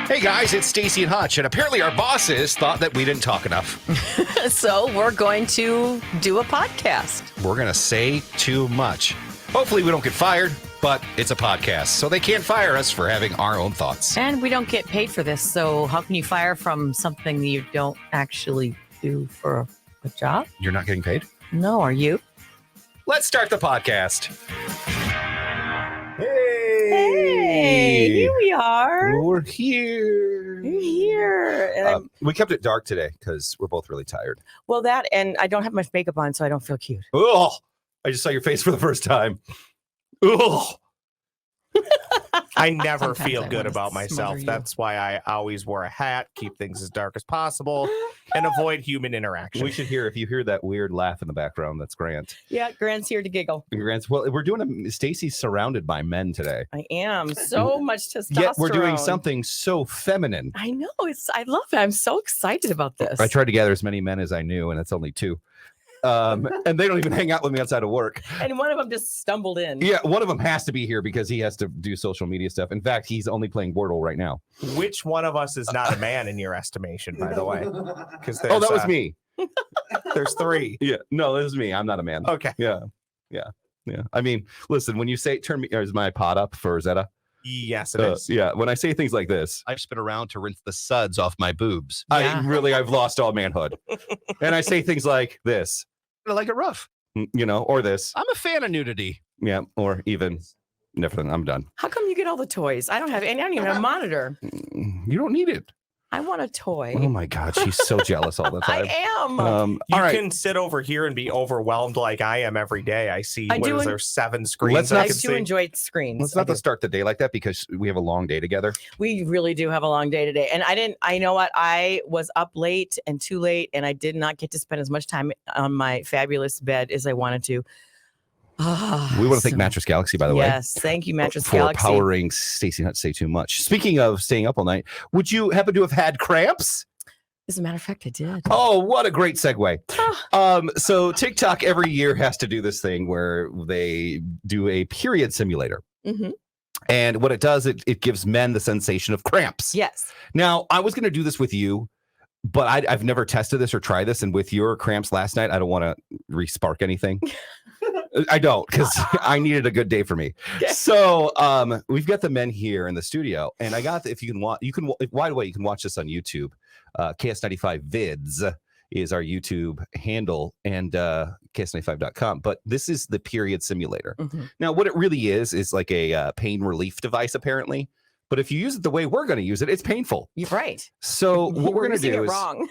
Hey guys, it's Staci and Hutch, and apparently our bosses thought that we didn't talk enough. So we're going to do a podcast. We're going to say too much. Hopefully we don't get fired, but it's a podcast, so they can't fire us for having our own thoughts. And we don't get paid for this, so how can you fire from something that you don't actually do for a job? You're not getting paid? No, are you? Let's start the podcast. Hey, here we are. We're here. We're here. And We kept it dark today because we're both really tired. well, that and I don't have much makeup on, so I don't feel cute. Oh, I just saw your face for the first time. Oh. I never Sometimes feel I good wanna about myself. smother you. That's why I always wear a hat, keep things as dark as possible, and avoid human interaction. We should hear, if you hear that weird laugh in the background, that's Grant. Yeah, Grant's here to giggle. Grant's, well, we're doing Stacy's surrounded by men today. I am. So much testosterone. Yet we're doing something so feminine. I know. I love it. I'm so excited about this. I tried to gather as many men as I knew, and it's only two. And they don't even hang out with me outside of work. And one of them just stumbled in. Yeah, one of them has to be here because he has to do social media stuff. In fact, he's only playing Wordle right now. Which one of us is not a man in your estimation, by the way? Because Oh, that was me. There's three. Yeah, no, this is me. I'm not a man. Okay. Yeah. I mean, listen, when you say turn me, is my pot up for Zeta? Yes, it is. Yeah, when I say things like this, I've spin around to rinse the suds off my boobs. Yeah. I've lost all manhood. And I say things like this. I like it rough, or this. I'm a fan of nudity. Yeah, or even different. I'm done. How come you get all the toys? I don't have any. I don't even have a monitor. You don't need it. I want a toy. Oh my God, she's so jealous all the time. I am. You all right. can sit over here and be overwhelmed like I am every day. I see, I what do is en- there, 7 screens Let's I not I can do see? enjoy screens. Let's I not do. start the day like that because we have a long day together. We really do have a long day today. And I know what? I was up late and too late, and I did not get to spend as much time on my fabulous bed as I wanted to. We want to thank Mattress Galaxy, by the way. Yes, thank you, Mattress for Galaxy. powering Stacy not to say too much. Speaking of staying up all night, would you happen to have had cramps? As a matter of fact, I did. Oh, what a great segue. So TikTok every year has to do this thing where they do a period simulator. Mm-hmm. And what it does, it gives men the sensation of cramps. Yes. Now, I was going to do this with you, but I've never tested this or tried this. And with your cramps last night, I don't want to re-spark anything. I don't, because I needed a good day for me. Okay. So we've got the men here in the studio, and I got, if you can watch, by the way, you can watch this on YouTube. KS95 Vids is our YouTube handle, and KS95.com. But this is the period simulator. Mm-hmm. Now, what it really is like a pain relief device, apparently. But if you use it the way we're going to use it, it's painful. You're right. So what we're going to using do it is, wrong.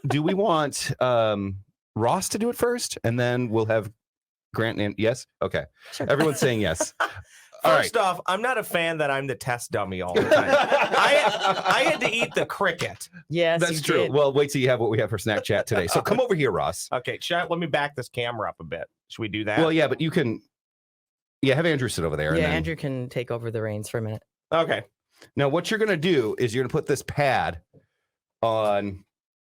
do we want Ross to do it first, and then we'll have Grant and yes? Okay. Sure. Everyone's saying yes. All right. First off, I'm not a fan that I'm the test dummy all the time. I had to eat the cricket. Yes, That's you true. did. Well, wait till you have what we have for snack chat today. So come over here, Ross. Okay, let me back this camera up a bit. Should we do that? Well, yeah, but you can. Yeah, have Andrew sit over there. Yeah, and then, Andrew can take over the reins for a minute. Okay. Now, what you're going to do is you're going to put this pad on.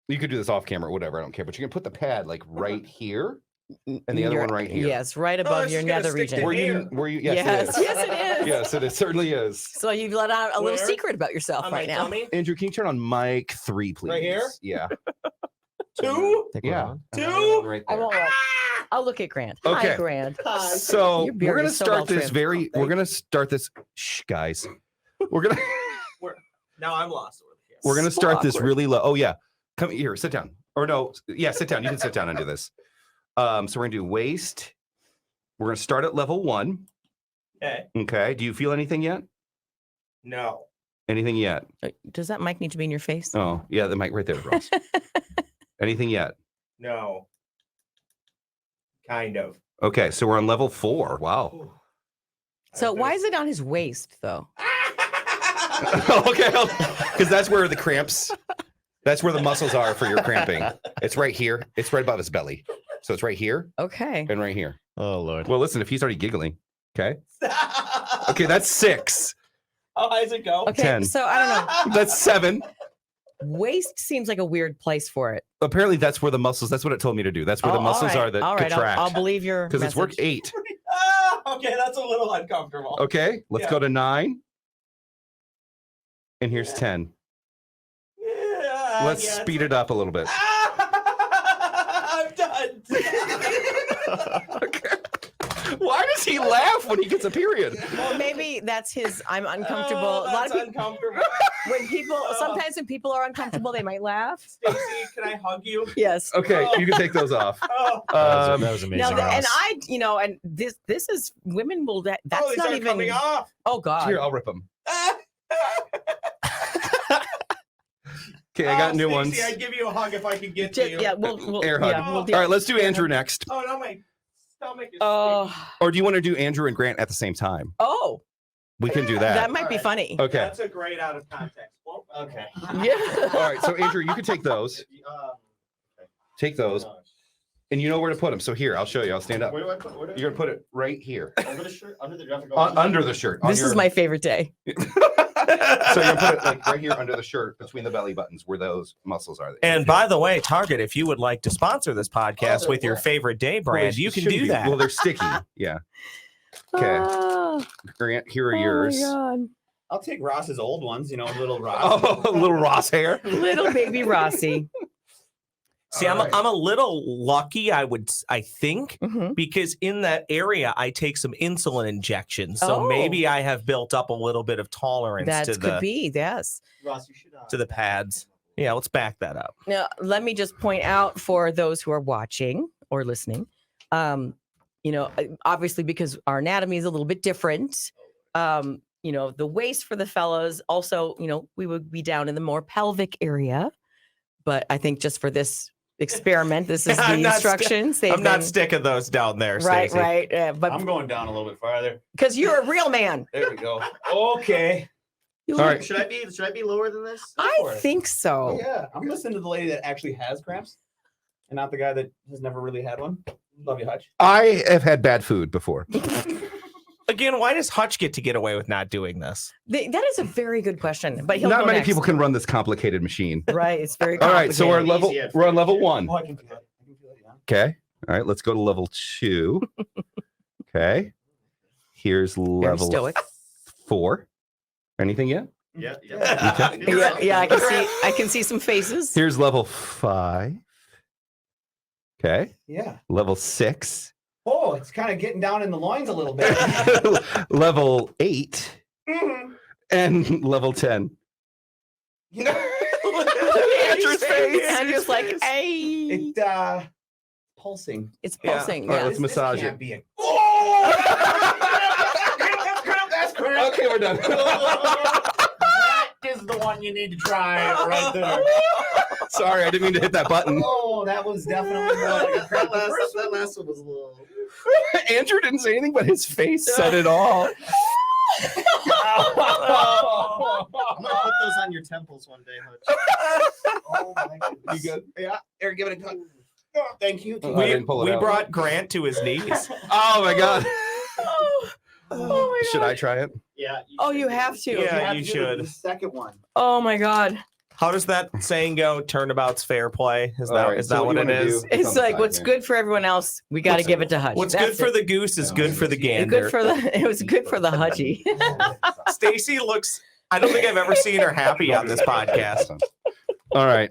You could do this off camera or whatever. I don't care. But you're going to put the pad like right here. And the other one right here. Yes, right above it's your gonna nether stick to region. here. Were you? Yes, Yes, it is. yes, it is. Yes, it certainly is. So you've let out a little Where? secret about yourself On right my now. tummy? Andrew, can you turn on mic 3, please? Right here? Yeah. 2? Yeah. 2? Right I there. won't look. I'll look at Grant. Okay. Hi, Grant. So Your beard we're going to is so start well this trimmed. very. We're going to start this. Shh, guys. We're gonna. Now I'm lost. We're gonna So start this awkward. really low. Oh yeah, come here, sit down. Or no, yeah, sit down. You can sit down and do this. So we're gonna do waist. We're gonna start at level 1. Okay. Okay. Do you feel anything yet? No. Anything yet? Does that mic need to be in your face? Oh yeah, the mic right there, Ross. Anything yet? No. Kind of. Okay, so we're on level 4. Wow. So why is it on his waist, though? Okay, because that's where the cramps. That's where the muscles are for your cramping. It's right here. It's right above his belly. So it's right here Okay. and right here. Oh Lord. Well, listen, if he's already giggling, okay. Okay, that's 6. How high does it go? Okay. 10. So I don't know. That's 7. Waist seems like a weird place for it. Apparently, that's where the muscles. That's what it told me to do. That's where the muscles are that all right. contract. I'll believe your Because it's work message. 8. Okay, that's a little uncomfortable. Okay, let's Yeah. go to 9. And here's 10. Let's speed it up a little bit. I'm done. Okay. Why does he laugh when he gets a period? Well, maybe that's his. I'm uncomfortable. A lot of people. uncomfortable. Sometimes when people are uncomfortable, they might laugh. Stacy, can I hug you? Yes. Okay, you can take those off. Oh, That was amazing. Now, and Ross. and this is women will. That's these not are even. coming off. Oh God. Here, I'll rip them. Okay, I got new Stacy, ones. I'd give you a hug if I could get to you. Yeah, we'll Air hug. yeah, we'll do All right, let's do Andrew next. Oh no, my stomach is. Oh. Or do you want to do Andrew and Grant at the same time? Oh. We can do That that. might be Alright. funny. Okay. That's a great out of context. Well, okay. Yeah. All right, so Andrew, you can take those. Take those. And you know where to put them. So here, I'll show you. I'll stand up. Where do I put? Where do I You're going to put it right here. under the shirt? Under the jacket? Under the shirt. This is my favorite day. So you're going to put it like right here under the shirt between the belly buttons where those muscles are. And by the way, Target, if you would like to sponsor this podcast with your favorite day brand, you can do that. Well, they're sticky. Yeah. Okay. Oh, Grant, here are oh yours. my God. I'll take Ross's old ones. You know, little Ross. Oh, little Ross hair. Little baby Rossi. See, All right. I'm a little lucky, I think, Mhm. because in that area I take some insulin injections, so Oh. maybe I have built up a little bit of tolerance That to could the be, yes. Ross, you should. to the pads. Yeah, let's back that up. Now, let me just point out for those who are watching or listening, obviously because our anatomy is a little bit different. The waist for the fellows also, we would be down in the more pelvic area. But I think just for this experiment, this is the I'm not instructions. I'm not sticking those down there, right, Stacy. right. But I'm going down a little bit farther. because you're a real man. There we go. Okay. You All look- right. Should I be lower than this? Go I for it. think so. Oh, yeah. I'm listening to the lady that actually has cramps, and not the guy that has never really had one. Love you, Hutch. I have had bad food before. Again, why does Hutch get away with not doing this? That is a very good question. But he'll Not go many next. people can run this complicated machine. Right, it's very All complicated. right, so we're on level 1. Oh, I can feel it. I can feel it, yeah. Okay. All right, let's go to level 2. Okay. Here's Very level stoic. 4. Anything yet? Yeah. Yeah, I can see some faces. Here's level 5. Okay. Yeah. Level 6. Oh, it's kind of getting down in the loins a little bit. Level 8. Mhm. And level 10. You know, Andrew's face. Andrew's like, hey. it pulsing. It's Yeah. pulsing. All right, Yeah. let's massage can't it. be a- Oh! That's correct. Okay, we're done. That is the one you need to try right there. Sorry, I didn't mean to hit that button. Oh, that was definitely more like a cramp. That last one was a little. Andrew didn't say anything, but his face said it all. I'm gonna put those on your temples one day, Hutch. Oh my goodness. You good? Yeah. Here, give it a cut. Oh, thank you. Oh, I didn't pull it We out. brought Grant to his knees. Oh my god. Oh my Should God. I try it? Yeah. Oh, you have to. Yeah, have you to do should. The second one. Oh my God. How does that saying go? Turnabout's fair play. Is that All right, is so that what what do it you wanna is? do? It's on the like side what's there. good for everyone else, we got to give it to Hutch. What's That's good for it. the goose is good for the And gander. good for the. It was good for the Hutchie. Stacy looks. I don't think I've ever seen her happy on this podcast. All right.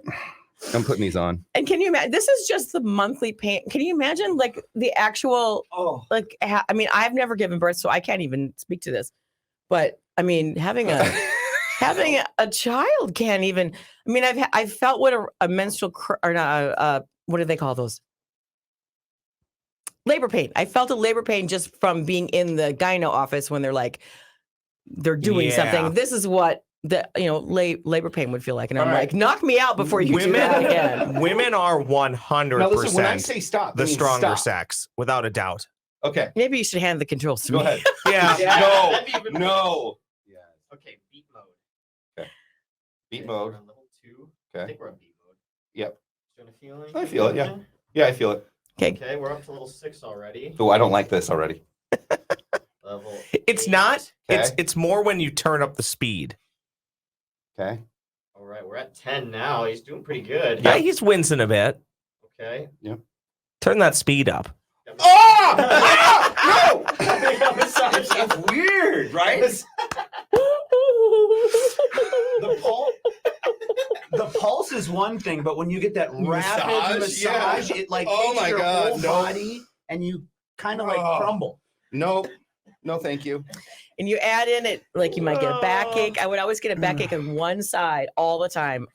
I'm putting these on. And can you imagine? This is just the monthly pain. Can you imagine, like the actual, Oh. like? I mean, I've never given birth, so I can't even speak to this. But I mean, having a child can't even. I mean, I've felt what a menstrual or not. What do they call those? Labor pain. I felt a labor pain just from being in the gyno office when they're doing Yeah. something. This is what the labor pain would feel like, and I'm All right. like, knock me out before you do that again. Women are 100% Now listen, when I say stop, the I mean stronger stop. sex, without a doubt. Okay. Maybe you should hand the controls to Go me. ahead. Yeah. No. that'd be even- No. Yeah. Okay, beat mode. Beat Okay, mode. We're on level 2. I Okay. think we're on beat mode. Yep. Do you want to feel it? I feel it, yeah. Yeah, I feel it. Okay, we're up to level 6 already. Oh, I don't like this already. Level. It's 8. not. Okay. It's more when you turn up the speed. Okay. All right, we're at 10 now. He's doing pretty good. Yeah, he's wincing a bit. Okay. Turn that speed up. Oh! No! It's weird, right? The pulse is one thing, but when you get that rapid Massage? massage, it like Oh hits my your God, whole no. body, and you kind of like crumble. No, thank you. And you add in it like you might get a backache. I would always get a backache on one side all the time.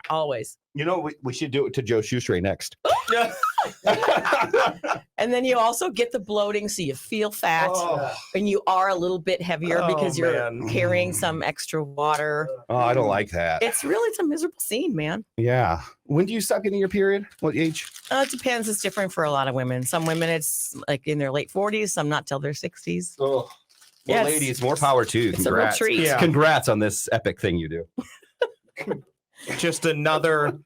Always. You know, we should do it to Joe Shoestray next. And then you also get the bloating, so you feel fat, and you are a little bit heavier because you're carrying some extra water. Oh, I don't like that. It's a miserable scene, man. Yeah. When do you stop getting your period? What age? It depends. It's different for a lot of women. Some women, it's like in their late 40s. Some not till their 60s. Oh. Well, Yes. ladies, more power to you. It's a real Congrats. treat. Yeah. Congrats on this epic thing you do. Just another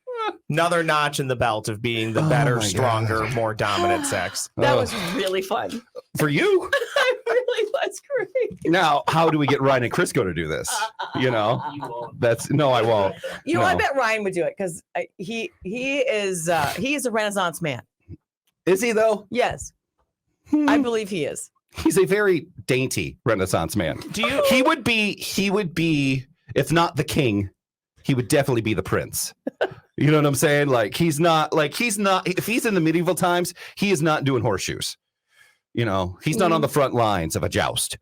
notch in the belt of being the Oh better, my stronger, gosh. more dominant sex. That Oh. was really fun. For you. It really was great. Now, how do we get Ryan and Crisco to do this? You know, You won't. no, I won't. You know, I No. bet Ryan would do it because he is a Renaissance man. Is he though? Yes, Hmm. I believe he is. He's a very dainty Renaissance man. Do you? He would be, if not the king, he would definitely be the prince. You know what I'm saying? He's not, if he's in the medieval times, he is not doing horseshoes. You know, he's not on the front lines of a joust.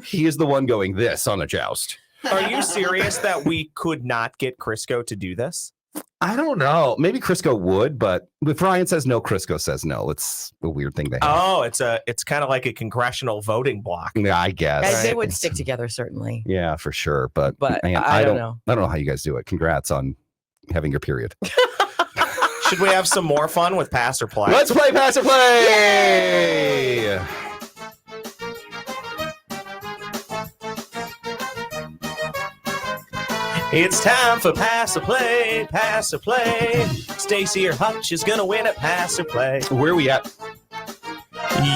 He is the one going this on a joust. Are you serious that we could not get Crisco to do this? I don't know. Maybe Crisco would, but if Ryan says no, Crisco says no. It's a weird thing to have. Oh, it's kind of like a congressional voting block. Yeah, I guess. And they Right. would stick together certainly, Yeah, for sure. But but man, I don't know. I don't know how you guys do it. Congrats on having your period. Should we have some more fun with pass or play? Let's play Pass or Play. It's time for pass or play, pass or play. Staci or Hutch is gonna win at pass or play. Where are we at?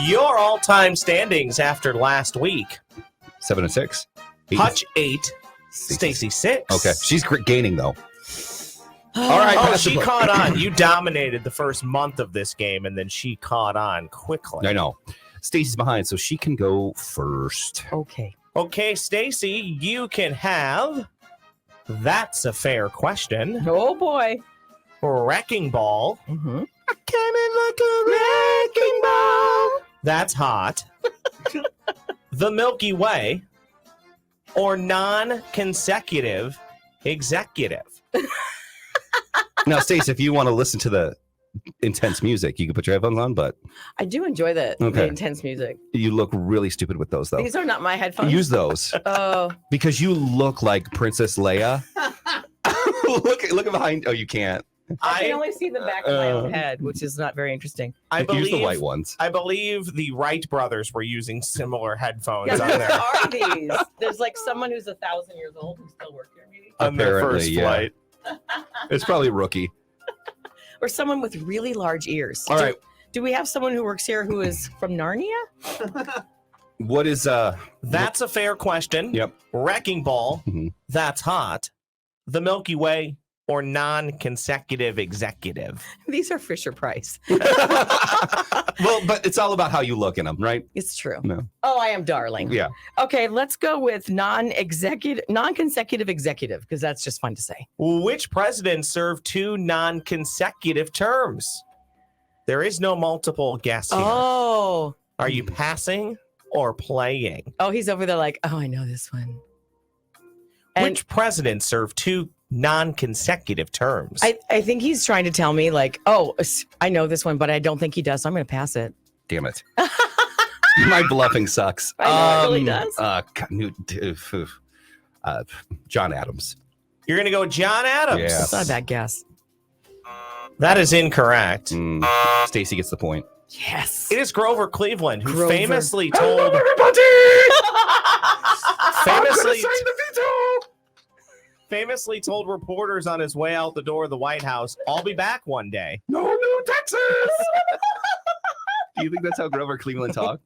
Your all-time standings after last week: 7 and 6. Hutch 8, Staci 6. Okay, she's gaining though. All right, Oh, pass or she play. caught on. You dominated the first month of this game, and then she caught on quickly. I know. Stacy's behind, so she can go first. Okay. Okay, Staci, you can have. That's a fair question. Oh boy. Wrecking ball. Mm-hmm. I came in like a wrecking ball. That's hot. The Milky Way or non-consecutive executive. Now, Stacy, if you want to listen to the intense music, you can put your headphones on, but I do enjoy the Okay. intense music. you look really stupid with those, though. These are not my headphones. Use those Oh, because you look like Princess Leia. look behind. Oh, you can't. I can I, only see the back of my own head, which is not very interesting. I Use the white believe ones. I believe the Wright brothers were using similar headphones Yeah, on who their are these? There's like someone who's 1,000 years old who still works here, maybe, on their Apparently, first yeah. flight. It's probably a rookie. or someone with really large ears. All right. Do we have someone who works here who is from Narnia? What is That's a fair question. Yep. Wrecking ball. Mhm. That's hot. The Milky Way or non-consecutive executive. These are Fisher Price. well, but it's all about how you look in them, right? It's true. No. Oh, I am darling. Yeah. Okay, let's go with non-consecutive executive because that's just fun to say. Which president served 2 non-consecutive terms? There is no multiple guess here. Oh, Are you passing or playing? he's over there like, oh, I know this one. And Which president served 2 non-consecutive terms? I think he's trying to tell me like, oh, I know this one, but I don't think he does. So I'm going to pass it. Damn it. My bluffing sucks. I know, it really does. John Adams. You're going to go John Adams. Yeah. That's not a bad guess. That is incorrect. Stacy gets the point. Yes. It is Grover Cleveland who Grover. famously told famously told reporters on his way out the door of the White House, "I'll be back one day." No new Texas. Do you think that's how Grover Cleveland talked?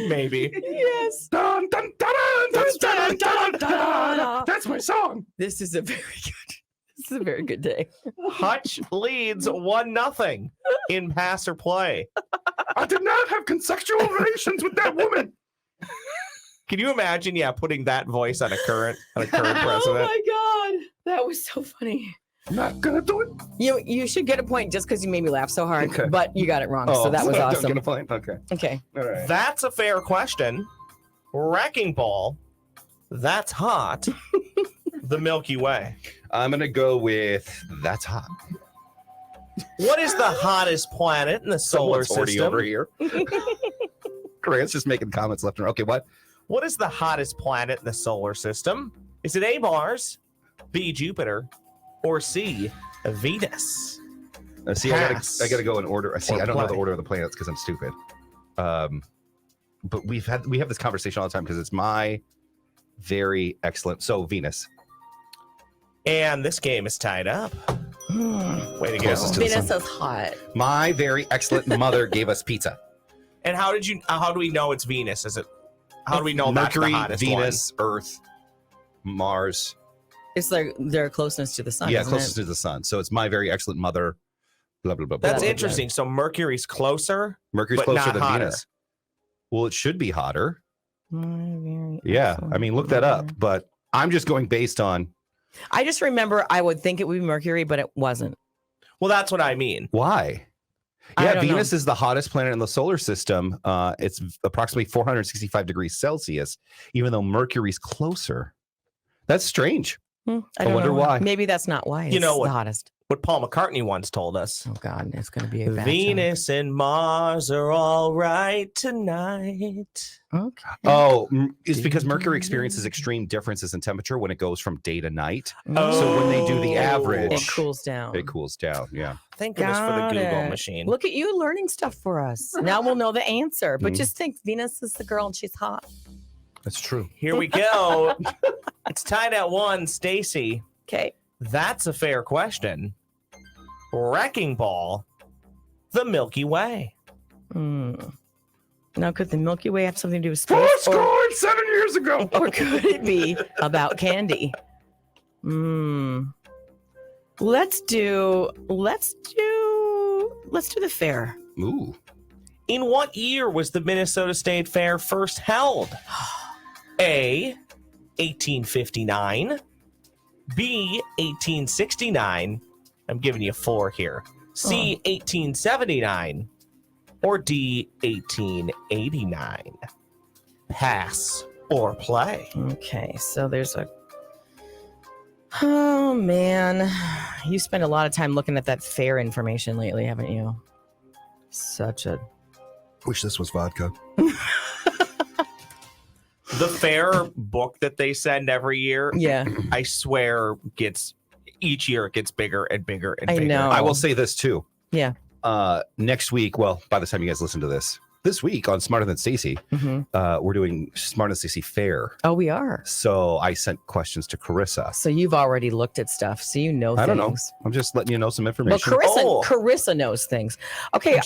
Maybe. Yes. Dun, dun, dun, dun, dun, dun, dun, dun. That's my song. This is a very good. This is a very good day. Hutch leads 1-0 in pass or play. I did not have consensual relations with that woman. Can you imagine, putting that voice on a current president? Oh my That was so funny. I'm not gonna do it. You should get a point just because you made me laugh so hard, Okay. but you got it wrong. So that was Don't awesome. get a point? Okay. Okay. All right. That's a fair question. Wrecking Ball. That's hot. The Milky Way. I'm gonna go with that's hot. What is the hottest planet in the solar Someone's horny over system? here. Grant's just making comments left and right. Okay, what? What is the hottest planet in the solar system? Is it A, Mars, B, Jupiter, or C, Venus? See, Pass. I gotta go in order. See, Or I don't know the play. order of the planets because I'm stupid. But we have this conversation all the time because it's my very excellent. So Venus. And this game is tied up. Way to go. Closest to the Venus sun. is hot. My very excellent mother gave us pizza. And how do we know it's Venus? Is it how do we know Mercury, that's the hottest Venus, Earth, Mars. It's like their closeness to the sun. Yeah, isn't closest it? to the sun. So it's my very excellent mother. Blah blah blah. blah, That's blah, blah. interesting. So Mercury's closer. Mercury's but closer not than hotter. Venus. Well, it should be hotter. My very Yeah, excellent I mean, look that up. mother. But I'm just going based on I just remember I would think it would be Mercury, but it wasn't. Well, that's what I mean. why. I Yeah, don't know. Venus is the hottest planet in the solar system. It's approximately 465 degrees Celsius, even though Mercury's closer. That's strange. I I don't wonder know. why. Maybe that's not why. It's You know what? the hottest. What Paul McCartney once told us. Oh God, it's going to be a bad Venus and Mars are all right tonight. joke. Okay. Oh, it's because Mercury experiences extreme differences in temperature when it goes from day to night. Oh. So when they do the It average, cools down. it cools down. Yeah. Thank goodness for the Got Google it. machine. Look at you learning stuff for us. Now we'll know the answer. But Mhm. just think, Venus is the girl and she's hot. That's true. Here we go. It's tied at 1, Stacy. Okay. That's a fair question. Wrecking Ball, the Milky Way. Now, could the Milky Way have something to do with space? Or, 7 years ago. or could it be about candy? Let's do the fair. Ooh. In what year was the Minnesota State Fair first held? A, 1859. B, 1869. I'm giving you 4 here. C, 1879. Or D, 1889. Pass or play. Okay, so there's a. Oh man, you spend a lot of time looking at that fair information lately, haven't you? Such a. Wish this was vodka. The fair book that they send every year, Yeah, I swear each year it gets bigger and bigger and I bigger. know. I will say this too. Yeah. Next week, well, by the time you guys listen to this week on Smarter Than Stacy, we're doing Smarter Than Stacy Fair. Oh, we are. So I sent questions to Carissa. So you've already looked at stuff, so you know I don't things. know. I'm just letting you know some Well, information. Carissa knows things. Okay,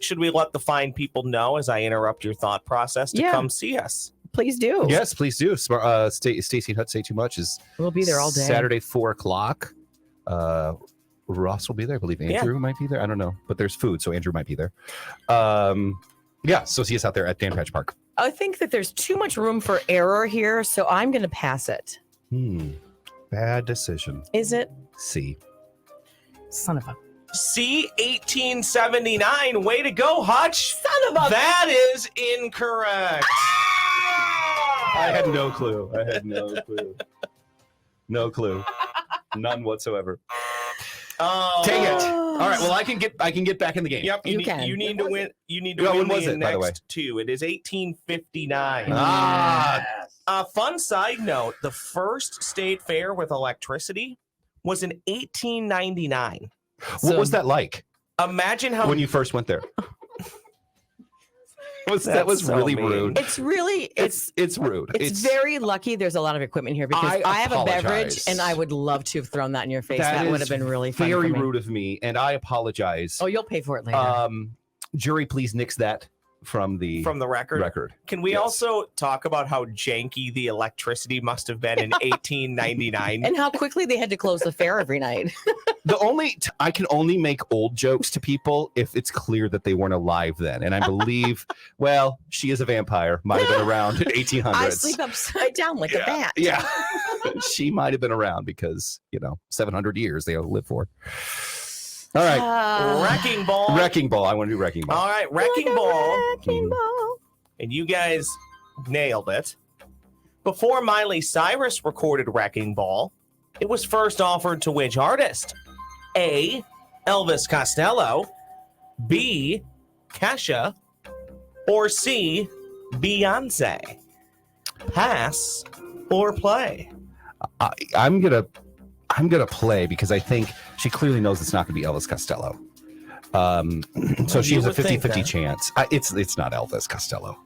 Should we let the fine people know as I interrupt your thought process to Yeah. come see us? please do. Yes, please do. Stacy and Hutch Say Too Much is We'll be there all day. Saturday, 4:00. Ross will be there. I believe Andrew might be there. I don't know, but there's food, so Andrew might be there. Yeah, so see us out there at Dan Patch Park. I think that there's too much room for error here, so I'm going to pass it. Bad decision. Is it? C. Son of a. C, 1879. Way to go, Hutch. Son of a. That is incorrect. I had no clue. No clue. None whatsoever. Oh, Dang it. All right. Well, I can get back in the game. Yep, You can. You need to win. You need to Yeah, win when was the it, by the way? next 2. It is 1859. Ah. Fun side note: the first state fair with electricity was in 1899. What was that like Imagine how when you first went there? That That's was so really mean. rude. It's really, it's rude. It's very lucky there's a lot of equipment here because I I have a beverage apologize. and I would love to have thrown that in your face. That is would have been really fun. very for me. rude of me, and I apologize. Oh, you'll pay for it later. Jury, please nix that from the record. Can we Yes. also talk about how janky the electricity must have been in 1899? And how quickly they had to close the fair every night. I can only make old jokes to people if it's clear that they weren't alive then. And I believe, well, she is a vampire. Might have been around 1800s. I sleep upside down like a bat. Yeah. She might have been around because, 700 years they live for. All right. Wrecking Ball. Wrecking Ball. I want to do Wrecking Ball. All right, Wrecking Ball. Wrecking ball. And you guys nailed it. Before Miley Cyrus recorded Wrecking Ball, it was first offered to which artist? A. Elvis Costello, B. Kesha, or C. Beyonce? Pass or play? I'm gonna play because I think she clearly knows it's not gonna be Elvis Costello. So she has a 50-50 chance. It's not Elvis Costello.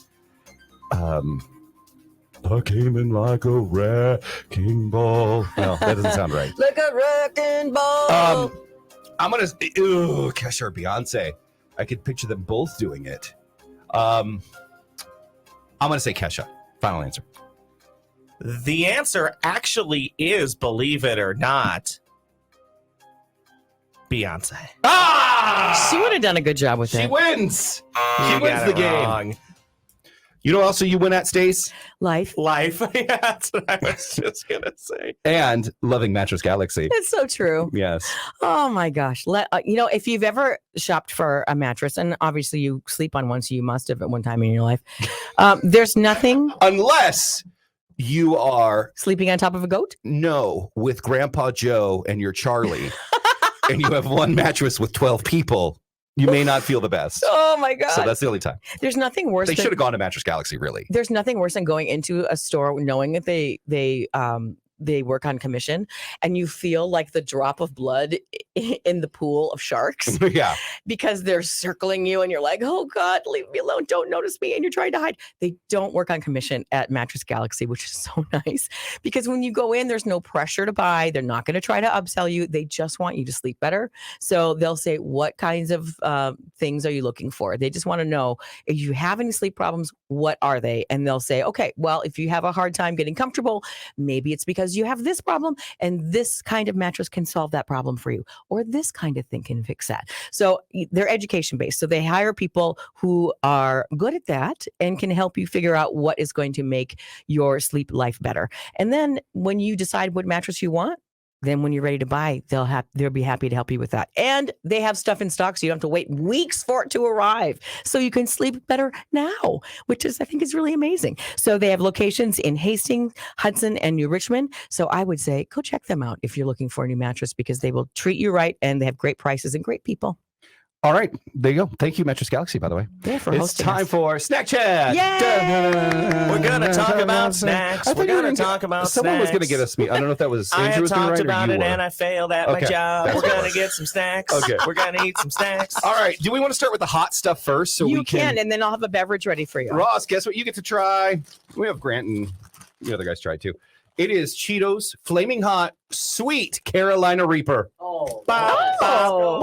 I came in like a wrecking ball. No, that doesn't sound right. Like a wrecking ball. I'm gonna Kesha or Beyonce. I could picture them both doing it. I'm gonna say Kesha. Final answer. The answer actually is, believe it or not, Beyonce. She would have done a good job with She it. wins. She You wins got the it game. wrong. You know, also you win at Stace Life. Life. Yeah, that's what I was just gonna say. and loving Mattress Galaxy. It's so true. Yes. Oh my gosh. If you've ever shopped for a mattress, and obviously you sleep on one, so you must have at one time in your life. There's nothing Unless you are sleeping on top of a goat. with Grandpa Joe and your Charlie, and you have one mattress with 12 people, you may not feel the best. Oh my God. So that's the only time. There's nothing worse They than should have gone to Mattress Galaxy, really. there's nothing worse than going into a store knowing that they work on commission and you feel like the drop of blood in the pool of sharks Yeah. because they're circling you and you're like, oh God, leave me alone. Don't notice me. And you're trying to hide. They don't work on commission at Mattress Galaxy, which is so nice because when you go in, there's no pressure to buy. They're not going to try to upsell you. They just want you to sleep better. So they'll say, what kinds of things are you looking for? They just want to know if you have any sleep problems, what are they? And they'll say, okay, well, if you have a hard time getting comfortable, maybe it's because you have this problem and this kind of mattress can solve that problem for you, or this kind of thing can fix that. So they're education based. So they hire people who are good at that and can help you figure out what is going to make your sleep life better. And then when you decide what mattress you want, then when you're ready to buy, they'll be happy to help you with that. And they have stuff in stock, so you don't have to wait weeks for it to arrive. So you can sleep better now, which I think is really amazing. So they have locations in Hastings, Hudson, and New Richmond. So I would say go check them out if you're looking for a new mattress because they will treat you right and they have great prices and great people. All right. There you go. Thank you, Mattress Galaxy, by the way. Yeah, for It's hosting time us. for Snack Chat. Yay! We're gonna talk about snacks. I thought We're you were gonna gonna talk about Someone was going to snacks. get us me. I don't know if that was I Andrew have was going to talked write about or it you and were. I failed at Okay, my job. that's We're what it gonna was. get some snacks. Okay. We're gonna eat some snacks. All right. Do we want to start with the hot stuff first? So you we can, and then I'll have a beverage ready for you. Ross, guess what you get to try? We have Grant and the other guys try too. It is Cheetos Flaming Hot Sweet Carolina Reaper. Oh, Oh.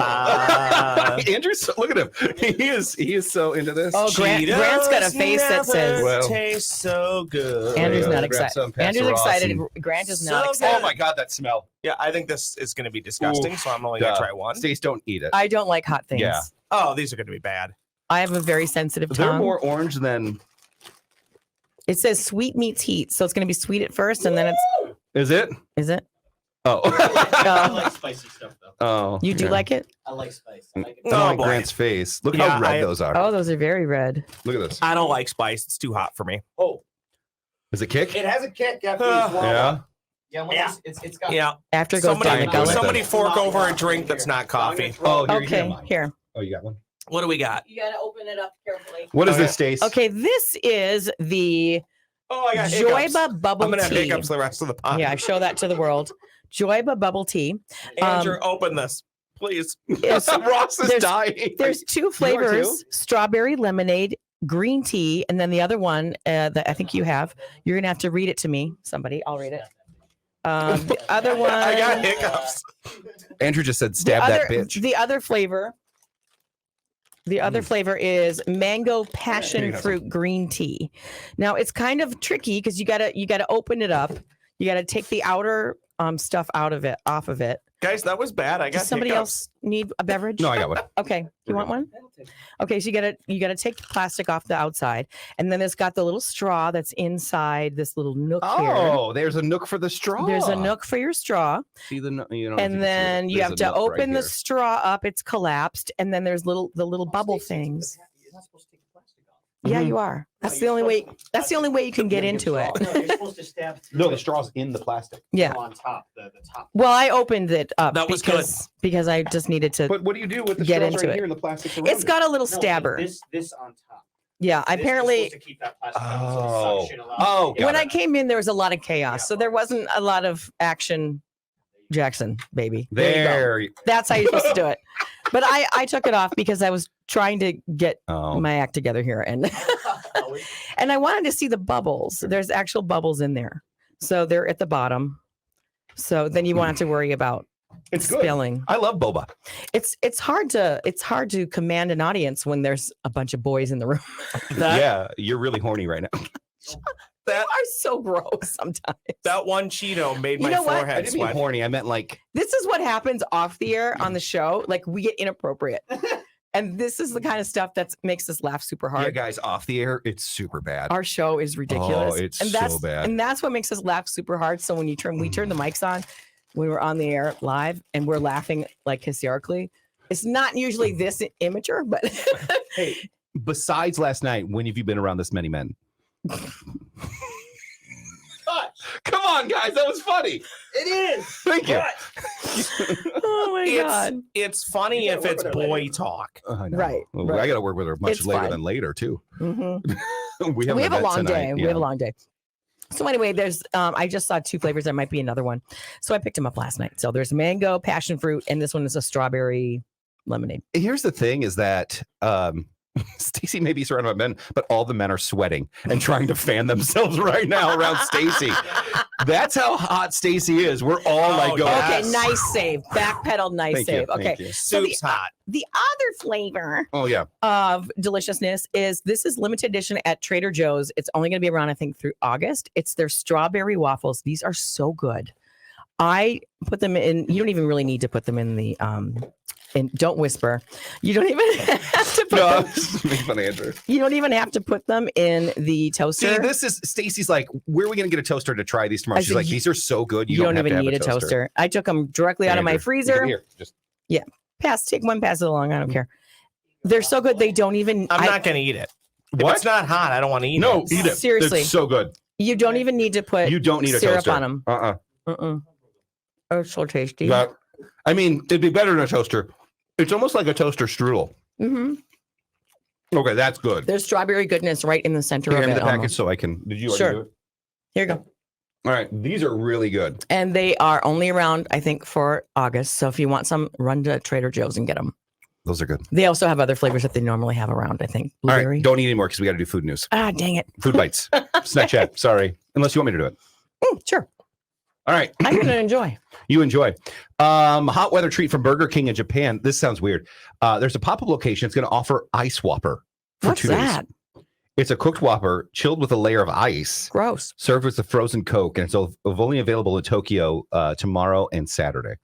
Andrew, look at him. He is so into this. Oh, Grant's got a face that says. Well, tastes so good. Andrew's Yeah, not grab some, excited. pass Andrew's to Ross excited. and- Grant is So not good. excited. Oh my God, that smell. Yeah, I think this is going to be disgusting, so I'm only going to try one. Stace, don't eat it. I don't like hot things. Yeah. Oh, these are going to be bad. I have a very sensitive They're tongue. more orange than. It says sweet meets heat, so it's going to be sweet at first, and then Is it? is it? Oh. I like spicy stuff though. Oh. You do yeah. like it? I like spice. I like it. I don't Oh, like boy. Grant's face. Look Yeah, how red those are. Oh, those are very red. Look at this. I don't like spice. It's too hot for me. Oh, Is it kick? it has a kick after you swallow. Yeah. Yeah, once it's got. Yeah. After it goes down the Somebody- gullet. Somebody fork over a drink that's not coffee. Oh, here, Okay, here. Oh, you got one. What do we got? You got to open it up carefully. What is Okay. this, Stace? Okay, this is the Oh, I got hiccups. Joyba Bubble I'm going to have Tea. hiccups the rest of the pod. Yeah, I show that to the world. Joyba Bubble Tea. Andrew, open this, please. It's- Ross is there's- dying. There's two You are too? flavors: strawberry lemonade, green tea, and then the other one that I think you have. You're gonna have to read it to me. Somebody, I'll read it. The other one. I got hiccups. Andrew just said, "Stab the that other, bitch." The other flavor The other flavor is mango passion you have fruit green tea. Now it's kind of tricky because you gotta open it up. You gotta take the outer stuff off of it. Guys, that was bad. I got Does somebody hiccups. else need a beverage? No, I got one. Okay, you want one? Okay, so you gotta take the plastic off the outside, and then it's got the little straw that's inside this little nook here. Oh, there's a nook for the straw. There's a nook for your straw, See the you know, and then you have to open the straw. straw up. It's collapsed, and then there's the little bubble things. You're not supposed to take the plastic off. Yeah, Mhm. you are. That's No, the you're only way. supposed to- That's the only way you can get into it. No, you're supposed to stab through No, the it. straw's in the plastic. Yeah. On top, the top. Well, I opened it up That was because I just needed to. But what do you do with the Get straws into right it. here in the plastic? around It's it? got a little No, stabber. This on top. Yeah, This is apparently. supposed to keep that plastic on, so the Oh. suction allows Oh, it to When got I came in, there was a lot of chaos, so there wasn't a lot of action. Jackson, baby. You go. There. That's how you're supposed to do it. But I took it off because I was trying to get Oh. my act together here, and and I wanted to see the bubbles. There's actual bubbles in there, so they're at the bottom. So then you won't have to worry about It's good. spilling. I love boba. It's hard to command an audience when there's a bunch of boys in the room. Yeah, you're really horny right now. They are so gross sometimes. That one Cheeto made You my know what? I forehead didn't mean sweat. horny. I meant like This is what happens off the air on the show. Like we get inappropriate. And this is the kind of stuff that makes us laugh super hard. yeah, guys, off the air, it's super bad. Our show is ridiculous. Oh, it's and that's, so bad. And that's what makes us laugh super hard. So when we turn the mics on, when we're on the air live and we're laughing like hysterically, it's not usually this immature, but Hey, besides last night, when have you been around this many men? Come on, guys, that was funny. It is. Thank you. oh my God. It's funny You if gotta it's work with her boy later. talk. I know. Right, Well, right. I got to work with her much It's later fine. than later too. Mhm. we We have a long day. We have a Yeah. long day. So anyway, there's I just saw two flavors. There might be another one. So I picked them up last night. So there's mango, passion fruit, and this one is a strawberry lemonade. Here's the thing: is that Stacy may be surrounded by men, but all the men are sweating and trying to fan themselves right now around Stacy. That's how hot Stacy is. We're all like going. yes. Okay, nice save. Backpedal, nice Thank you, save. thank Okay. you. So Soup's hot. the other flavor Oh yeah. of deliciousness is this is limited edition at Trader Joe's. It's only going to be around, I think, through August. It's their strawberry waffles. These are so good. I put them in. You don't even really need to put them in the and don't whisper. You don't even have to put No, I'm them, just making fun of Andrew. you don't even have to put them in the toaster. See, this is Stacy's like, where are we going to get a toaster to try these tomorrow? I She's said, like, you- these are so good. you don't have to even have need a toaster. I took them directly out of my Andrew, freezer. Here, just Take one, pass it along. I don't care. They're so good. They don't even. I'm not going to eat it. If what? it's not hot, I don't want to eat No, it. eat it. Seriously. It's so good. You don't even need to put. You don't need a syrup toaster on them. Uh-uh. Oh, so tasty. But, I mean, it'd be better than a toaster. It's almost like a toaster strudel. hmm Okay, that's good. There's strawberry goodness right in the center Here, of hand it. me the package almost. so I can. Did you already Sure. do it? Here you go. All right, these are really good. And they are only around, I think, for August. So if you want some, run to Trader Joe's and get them. Those are good. They also have other flavors that they normally have around. I think All blueberry. right, don't eat anymore because we got to do food news. Ah, dang it. Food bites. Snack chat. Sorry, unless you want me to do it. Sure. All right, I'm gonna enjoy. you enjoy. Hot weather treat from Burger King in Japan. This sounds weird. There's a pop-up location. It's going to offer Ice Whopper for What's 2 that? days. It's a cooked Whopper chilled with a layer of ice, Gross. served with a frozen Coke, and it's only available in Tokyo tomorrow and Saturday.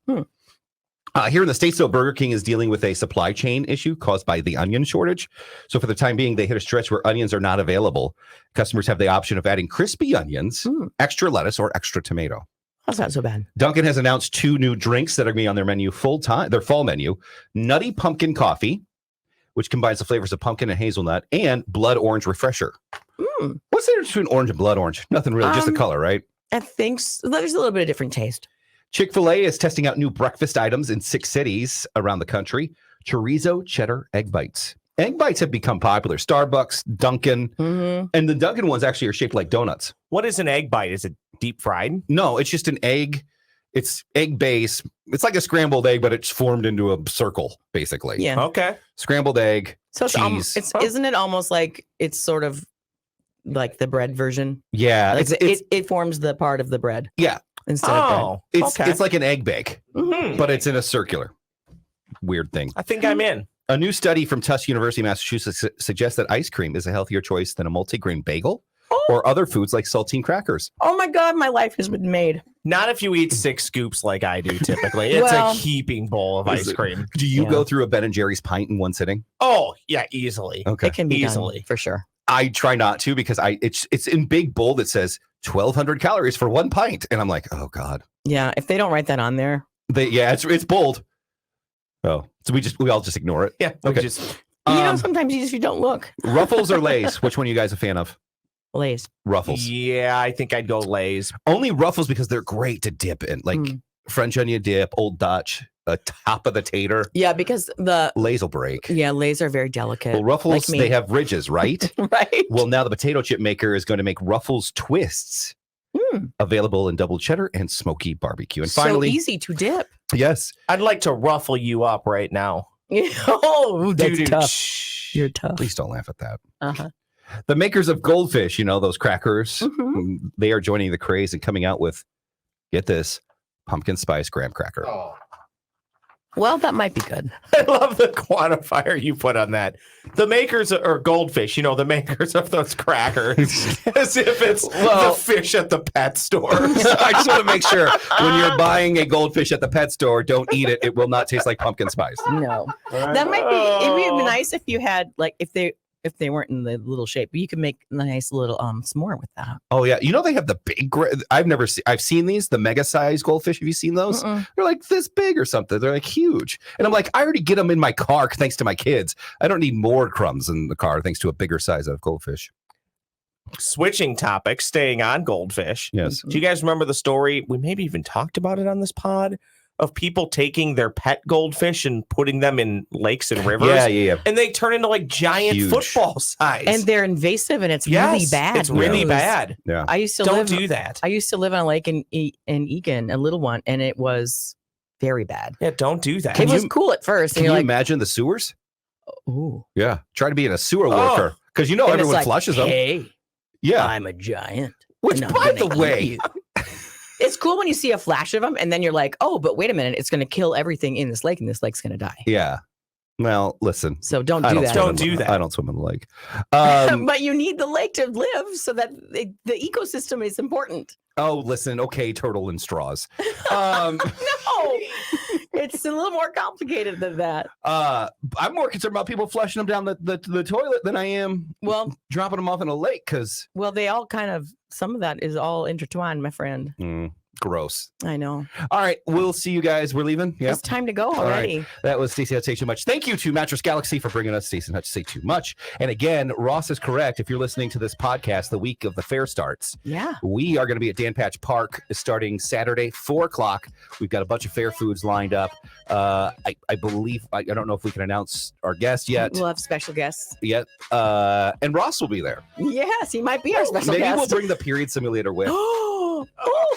Here in the States, though, Burger King is dealing with a supply chain issue caused by the onion shortage. So for the time being, they hit a stretch where onions are not available. Customers have the option of adding crispy onions, extra lettuce, or extra tomato. That's not so bad. Dunkin' has announced 2 new drinks that are going to be on their menu their fall menu. Nutty Pumpkin Coffee, which combines the flavors of pumpkin and hazelnut, and Blood Orange Refresher. What's the difference between orange and blood orange? Nothing really, just the color, right? I think there's a little bit of different taste. Chick-fil-A is testing out new breakfast items in 6 cities around the country. Chorizo, cheddar, egg bites. Egg bites have become popular. Starbucks, Dunkin', and the Dunkin' ones actually are shaped like donuts. What is an egg bite? Is it deep fried? No, it's just an egg. It's egg base. It's like a scrambled egg, but it's formed into a circle, basically. Yeah. Okay. Scrambled egg. So it's cheese. isn't it almost like it's sort of like the bread version? Yeah, Like it's it forms the part of the bread. Yeah. Instead of bread. Oh, it's okay. it's like an egg bake, Mhm. but it's in a circular weird thing. I think I'm in. A new study from Tufts University, Massachusetts suggests that ice cream is a healthier choice than a multigrain bagel or other foods like saltine crackers. Oh my God, my life has been made. Not if you eat 6 scoops like I do typically. It's Well, a heaping bowl of ice cream. Do you Yeah. go through a Ben and Jerry's pint in one sitting? Oh, yeah, easily. Okay. It can be Easily. done, for sure. I try not to because it's in big bold that says 1,200 calories for one pint. And I'm like, oh God. Yeah, if they don't write that on there. It's bold. Oh, so we all just ignore it. Yeah. Okay. Just, Sometimes you don't look. Ruffles or Lay's? Which one are you guys a fan of? Lay's. Ruffles. yeah, I think I'd go Lay's. Only Ruffles because they're great to dip in, like French onion dip, Old Dutch, top of the tater. Yeah, because Lay's will break. Lay's are very delicate. Well, Ruffles, like me. they have ridges, right? Right. Well, now the potato chip maker is going to make Ruffles twists available in double cheddar and smoky barbecue. And finally, so easy to dip. yes, I'd like to ruffle you up right now. Oh, that's Dude, tough. shh. You're tough. please don't laugh at that. Uh-huh. The makers of Goldfish, those crackers, Mhm. they are joining the craze and coming out with, get this, pumpkin spice graham cracker. Oh. Well, that might be good. I love the quantifier you put on that. The makers or Goldfish, the makers of those crackers, as if it's the fish at the pet store. I just want to make sure when you're buying a goldfish at the pet store, don't eat it. It will not taste like pumpkin spice. No. That might be, it'd be nice if you had, like, if they weren't in the little shape, but you could make a nice little s'more with that. Oh yeah, they have the big. I've seen these, the mega size goldfish. Have you seen those? Mm-mm. They're like this big or something. They're like huge, and I'm like, I already get them in my car thanks to my kids. I don't need more crumbs in the car thanks to a bigger size of goldfish. Switching topics, staying on Goldfish. Yes. Do you guys remember the story? We maybe even talked about it on this pod of people taking their pet goldfish and putting them in lakes and rivers. Yeah. And they turn into like giant Huge. football size. And they're invasive and it's really Yes, bad. It's really news. bad. Yeah. I used to Don't live do that. I used to live on a lake in Egan, a little one, and it was very bad. Yeah, don't do that. It was cool at first. Can And you you're like, imagine the sewers? ooh. Yeah. Try to be in a sewer Oh. worker because And it's everyone like, flushes them. Hey, Yeah. I'm a giant. Which, and I'm by gonna the eat way, you. It's cool when you see a flash of them, and then you're like, oh, but wait a minute, it's going to kill everything in this lake, and this lake's going to die. yeah. Well, listen. So don't I do don't that. swim Don't in do the- that. I don't swim in the lake. But you need the lake to live, so that the ecosystem is important. Oh, listen. Okay, turtle and straws. Um, No, it's a little more complicated than that. I'm more concerned about people flushing them down the toilet than I am Well, dropping them off in a lake because they all kind of, some of that is all intertwined, my friend. gross. I know. All right, we'll see you guys. We're leaving. Yeah, It's time to go right. already. that was Staci. I'd say too much. Thank you to Mattress Galaxy for bringing us Staci and Hutch Say Too Much. And again, Ross is correct. If you're listening to this podcast, the week of the fair starts. Yeah. We are going to be at Dan Patch Park starting Saturday, 4:00. We've got a bunch of fair foods lined up. I believe, I don't know if we can announce our guest yet. We'll have special guests. And Ross will be there. Yes, he might be our special Maybe guest. we'll bring the period simulator with. Oh,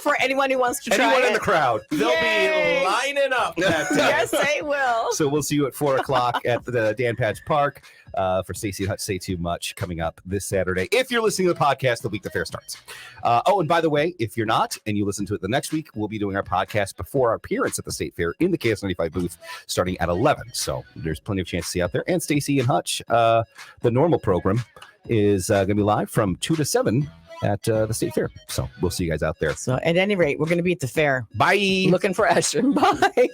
for anyone who wants to try Anyone it. in the crowd. They'll Yay. be lining up that day. Yes, they will. So we'll see you at 4:00 at the Dan Patch Park for Staci and Hutch Say Too Much coming up this Saturday. If you're listening to the podcast the week the fair starts. And by the way, if you're not and you listen to it the next week, we'll be doing our podcast before our appearance at the State Fair in the KS95 booth starting at 11. So there's plenty of chance to see you out there. And Staci and Hutch, the normal program is going to be live from 2 to 7 at the State Fair. So we'll see you guys out there. So at any rate, we're going to be at the fair Bye. looking for Usher. Bye.